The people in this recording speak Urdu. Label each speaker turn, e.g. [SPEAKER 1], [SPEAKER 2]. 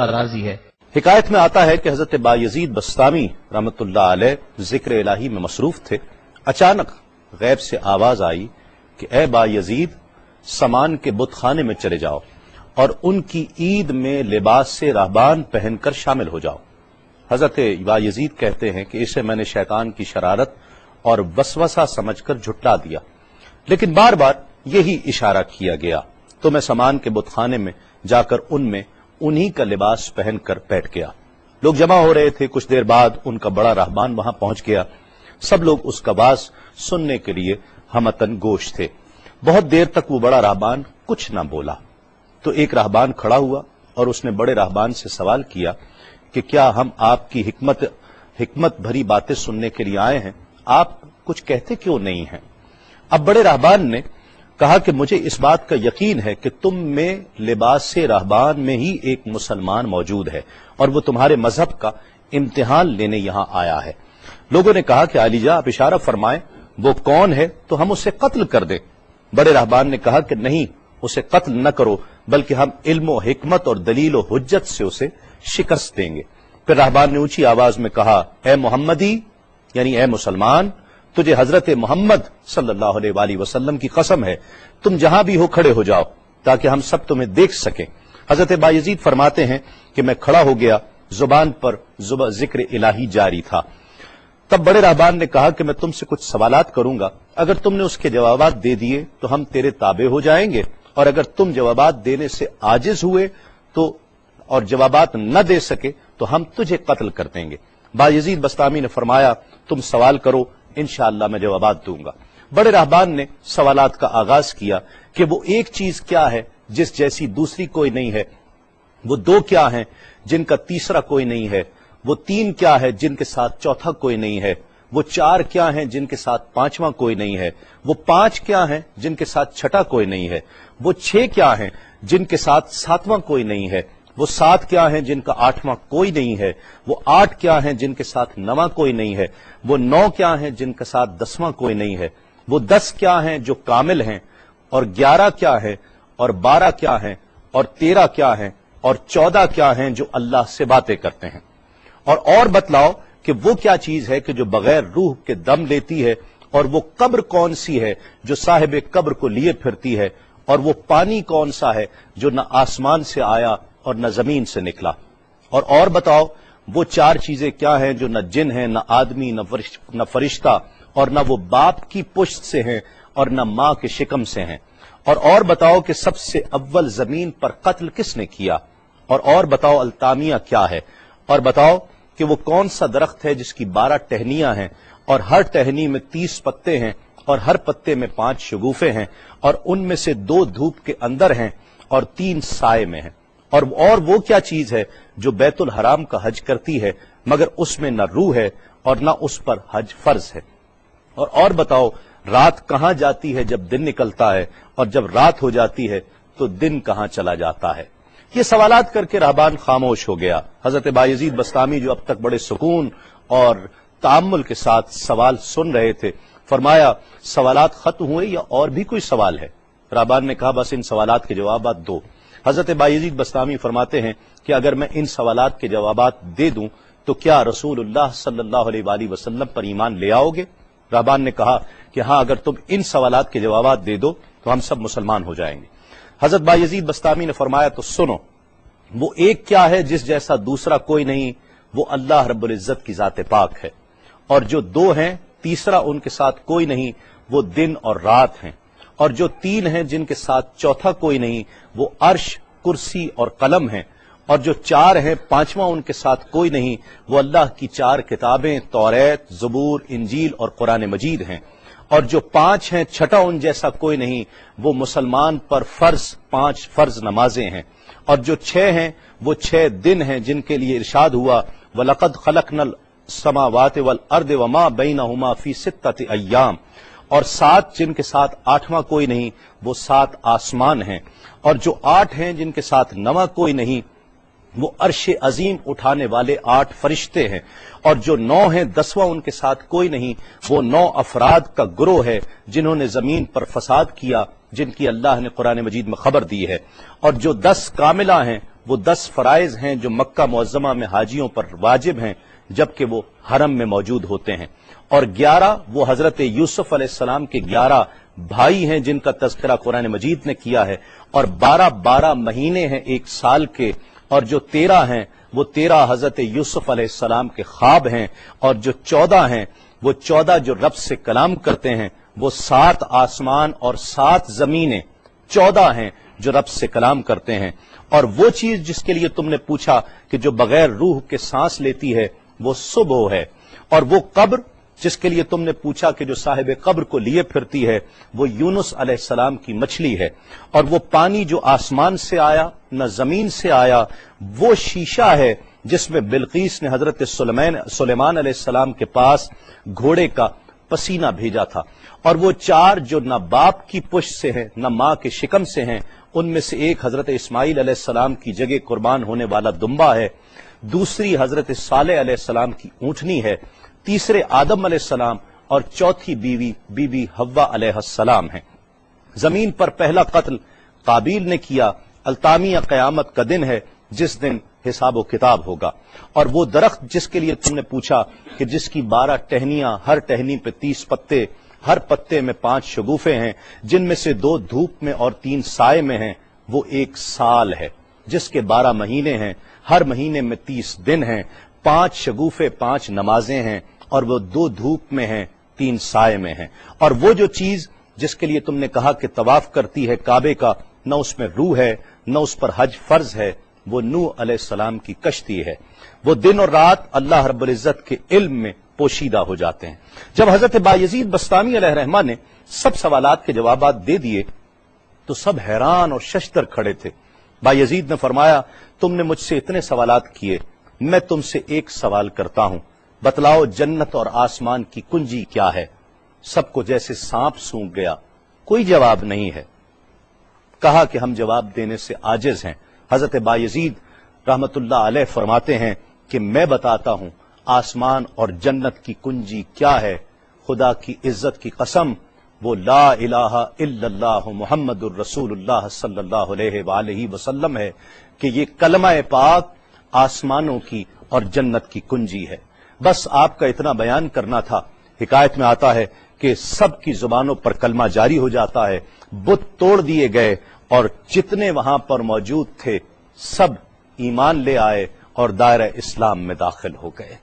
[SPEAKER 1] راضی ہے۔
[SPEAKER 2] حکایت میں آتا ہے کہ حضرت بایزید بستامی رحمۃ اللہ علیہ ذکر الہی میں مصروف تھے، اچانک غیب سے آواز آئی کہ اے بایزید، سامان کے بت خانے میں چلے جاؤ اور ان کی عید میں لباس سے راہبان پہن کر شامل ہو جاؤ۔ حضرت بایزید کہتے ہیں کہ اسے میں نے شیطان کی شرارت اور وسوسہ سمجھ کر جھٹلا دیا، لیکن بار بار یہی اشارہ کیا گیا تو میں سامان کے بت خانے میں جا کر ان میں انہی کا لباس پہن کر بیٹھ گیا۔ لوگ جمع ہو رہے تھے، کچھ دیر بعد ان کا بڑا راہبان وہاں پہنچ گیا۔ سب لوگ اس کا باز سننے کے لیے ہمتن گوش تھے۔ بہت دیر تک وہ بڑا راہبان کچھ نہ بولا تو ایک راہبان کھڑا ہوا اور اس نے بڑے راہبان سے سوال کیا کہ کیا ہم آپ کی حکمت بھری باتیں سننے کے لیے آئے ہیں، آپ کچھ کہتے کیوں نہیں ہیں؟ اب بڑے راہبان نے کہا کہ مجھے اس بات کا یقین ہے کہ تم میں لباس سے راہبان میں ہی ایک مسلمان موجود ہے اور وہ تمہارے مذہب کا امتحان لینے یہاں آیا ہے۔ لوگوں نے کہا کہ علی جاں آپ اشارہ فرمائیں، وہ کون ہے تو ہم اسے قتل کر دیں۔ بڑے راہبان نے کہا کہ نہیں، اسے قتل نہ کرو، بلکہ ہم علم و حکمت اور دلیل و حجت سے اسے شکست دیں گے۔ پھر راہبان نے اونچی آواز میں کہا، اے محمدی، یعنی اے مسلمان، تجھے حضرت محمد صلی اللہ علیہ وآلہ وسلم کی قسم ہے، تم جہاں بھی ہو کھڑے ہو جاؤ تاکہ ہم سب تمہیں دیکھ سکیں۔ حضرت بایزید فرماتے ہیں کہ میں کھڑا ہو گیا، زبان پر ذکر الہی جاری تھا۔ تب بڑے راہبان نے کہا کہ میں تم سے کچھ سوالات کروں گا، اگر تم نے اس کے جوابات دے دیے تو ہم تیرے تابع ہو جائیں گے، اور اگر تم جوابات دینے سے عاجز ہوئے تو اور جوابات نہ دے سکے تو ہم تجھے قتل کر دیں گے۔ بایزید بستامی نے فرمایا، تم سوال کرو، انشاءاللہ میں جوابات دوں گا۔ بڑے راہبان نے سوالات کا آغاز کیا کہ وہ ایک چیز کیا ہے جس جیسی دوسری کوئی نہیں ہے، وہ دو کیا ہیں جن کا تیسرا کوئی نہیں ہے، وہ تین کیا ہے جن کے ساتھ چوتھا کوئی نہیں ہے، وہ چار کیا ہیں جن کے ساتھ پانچواں کوئی نہیں ہے، وہ پانچ کیا ہیں جن کے ساتھ چھٹا کوئی نہیں ہے، وہ چھ کیا ہیں جن کے ساتھ ساتواں کوئی نہیں ہے، وہ سات کیا ہیں جن کا آٹھواں کوئی نہیں ہے، وہ آٹھ کیا ہیں جن کے ساتھ نواں کوئی نہیں ہے، وہ نو کیا ہیں جن کے ساتھ دسواں کوئی نہیں ہے، وہ 10 کیا ہیں جو کامل ہیں، اور 11 کیا ہے، اور 12 کیا ہیں، اور 13 کیا ہیں، اور 14 کیا ہیں جو اللہ سے باتیں کرتے ہیں۔ اور بتلاؤ کہ وہ کیا چیز ہے کہ جو بغیر روح کے دم لیتی ہے، اور وہ قبر کون سی ہے جو صاحب قبر کو لیے پھرتی ہے، اور وہ پانی کون سا ہے جو نہ آسمان سے آیا اور نہ زمین سے نکلا۔ اور بتاؤ وہ چار چیزیں کیا ہیں جو نہ جن ہیں، نہ آدمی، نہ فرشتہ، اور نہ وہ باپ کی پشت سے ہیں اور نہ ماں کے شکم سے ہیں۔ اور بتاؤ کہ سب سے اول زمین پر قتل کس نے کیا، اور بتاؤ التامیہ کیا ہے، اور بتاؤ کہ وہ کون سا درخت ہے جس کی 12 ٹہنیاں ہیں اور ہر ٹہنی میں 30 پتے ہیں اور ہر پتے میں 5 شگوفے ہیں، اور ان میں سے 2 دھوپ کے اندر ہیں اور 3 سائے میں ہیں۔ اور وہ کیا چیز ہے جو بیت الحرام کا حج کرتی ہے مگر اس میں نہ روح ہے اور نہ اس پر حج فرض ہے۔ اور بتاؤ رات کہاں جاتی ہے جب دن نکلتا ہے، اور جب رات ہو جاتی ہے تو دن کہاں چلا جاتا ہے۔ یہ سوالات کر کے راہبان خاموش ہو گیا۔ حضرت بایزید بستامی جو اب تک بڑے سکون اور تأمل کے ساتھ سوال سن رہے تھے، فرمایا، سوالات ختم ہوئے یا اور بھی کوئی سوال ہے؟ راہبان نے کہا، بس ان سوالات کے جوابات دو۔ حضرت بایزید بستامی فرماتے ہیں کہ اگر میں ان سوالات کے جوابات دے دوں تو کیا رسول اللہ صلی اللہ علیہ وآلہ وسلم پر ایمان لے آؤ گے؟ راہبان نے کہا کہ ہاں، اگر تم ان سوالات کے جوابات دے دو تو ہم سب مسلمان ہو جائیں گے۔ حضرت بایزید بستامی نے فرمایا، تو سنو، وہ ایک کیا ہے جس جیسا دوسرا کوئی نہیں، وہ اللہ رب العزت کی ذات پاک ہے، اور جو 2 ہیں تیسرا ان کے ساتھ کوئی نہیں، وہ دن اور رات ہیں، اور جو 3 ہیں جن کے ساتھ چوتھا کوئی نہیں، وہ عرش، کرسی اور قلم ہیں، اور جو 4 ہیں 5واں ان کے ساتھ کوئی نہیں، وہ اللہ کی 4 کتابیں توریت، زبور، انجیل اور قرآن مجید ہیں، اور جو 5 ہیں چھٹا ان جیسا کوئی نہیں، وہ مسلمان پر فرض 5 فرض نمازیں ہیں، اور جو 6 ہیں وہ 6 دن ہیں جن کے لیے ارشاد ہوا، وَلَقَدْ خَلَقْنَا السَّمَاوَاتِ وَالْأَرْضِ وَمَا بَيْنَهُمَا فِي 6 أَيَّامٍ، اور 7 جن کے ساتھ 8واں کوئی نہیں، وہ 7 آسمان ہیں، اور جو 8 ہیں جن کے ساتھ 9واں کوئی نہیں، وہ عرش عظیم اٹھانے والے 8 فرشتے ہیں، اور جو 9 ہیں 10واں ان کے ساتھ کوئی نہیں، وہ 9 افراد کا گروہ ہے جنہوں نے زمین پر فساد کیا، جن کی اللہ نے قرآن مجید میں خبر دی ہے، اور جو 10 کاملہ ہیں وہ 10 فرائض ہیں جو مکہ معظمہ میں حاجیوں پر واجب ہیں جبکہ وہ حرم میں موجود ہوتے ہیں، اور 11 وہ حضرت یوسف علیہ السلام کے 11 بھائی ہیں جن کا تذکرہ قرآن مجید نے کیا ہے، اور 12 مہینے ہیں ایک سال کے، اور جو 13 ہیں وہ 13 حضرت یوسف علیہ السلام کے خواب ہیں، اور جو 14 ہیں وہ 14 جو رب سے کلام کرتے ہیں، وہ 7 آسمان اور 7 زمینیں 14 ہیں جو رب سے کلام کرتے ہیں، اور وہ چیز جس کے لیے تم نے پوچھا کہ جو بغیر روح کے سانس لیتی ہے وہ صبح ہے، اور وہ قبر جس کے لیے تم نے پوچھا کہ جو صاحب قبر کو لیے پھرتی ہے وہ یونس علیہ السلام کی مچھلی ہے، اور وہ پانی جو آسمان سے آیا نہ زمین سے آیا وہ شیشہ ہے جس میں بلقیس نے حضرت سلیمان علیہ السلام کے پاس گھوڑے کا پسینہ بھیجا تھا، اور وہ 4 جو نہ باپ کی پشت سے ہیں نہ ماں کے شکم سے ہیں، ان میں سے ایک حضرت اسماعیل علیہ السلام کی جگہ قربان ہونے والا دمبا ہے، دوسری حضرت صالح علیہ السلام کی اونٹنی ہے، تیسرے آدم علیہ السلام، اور چوتھی بیوی بی بی حوا علیہ السلام ہیں۔ زمین پر پہلا قتل قابیل نے کیا، التامیہ قیامت کا دن ہے جس دن حساب و کتاب ہوگا، اور وہ درخت جس کے لیے تم نے پوچھا کہ جس کی 12 ٹہنیاں، ہر ٹہنی پہ 30 پتے، ہر پتے میں 5 شگوفے ہیں جن میں سے 2 دھوپ میں اور 3 سائے میں ہیں، وہ 1 سال ہے جس کے 12 مہینے ہیں، ہر مہینے میں 30 دن ہیں، 5 شگوفے 5 نمازیں ہیں، اور وہ 2 دھوپ میں ہیں 3 سائے میں ہیں، اور وہ جو چیز جس کے لیے تم نے کہا کہ طواف کرتی ہے کعبے کا، نہ اس میں روح ہے نہ اس پر حج فرض ہے، وہ نوح علیہ السلام کی کشتی ہے، وہ دن اور رات اللہ رب العزت کے علم میں پوشیدہ ہو جاتے ہیں۔ جب حضرت بایزید بسطامی علیہ الرحمہ نے سب سوالات کے جوابات دے دیے تو سب حیران اور ششدر کھڑے تھے۔ بایزید نے فرمایا تم نے مجھ سے اتنے سوالات کیے، میں تم سے ایک سوال کرتا ہوں، بتلاؤ جنت اور آسمان کی کنجی کیا ہے؟ سب کو جیسے سانپ سونگھ گیا، کوئی جواب نہیں ہے۔ کہا کہ ہم جواب دینے سے عاجز ہیں۔ حضرت بایزید رحمت اللہ علیہ فرماتے ہیں کہ میں بتاتا ہوں آسمان اور جنت کی کنجی کیا ہے، خدا کی عزت کی قسم وہ لا الہ الا اللہ محمد الرسول اللہ صلی اللہ علیہ وآلہ وسلم ہے کہ یہ کلمہ پاک آسمانوں کی اور جنت کی کنجی ہے۔ بس آپ کا اتنا بیان کرنا تھا۔ حکایت میں آتا ہے کہ سب کی زبانوں پر کلمہ جاری ہو جاتا ہے، بت توڑ دیے گئے، اور جتنے وہاں پر موجود تھے سب ایمان لے آئے اور دائرہ اسلام میں داخل ہو گئے۔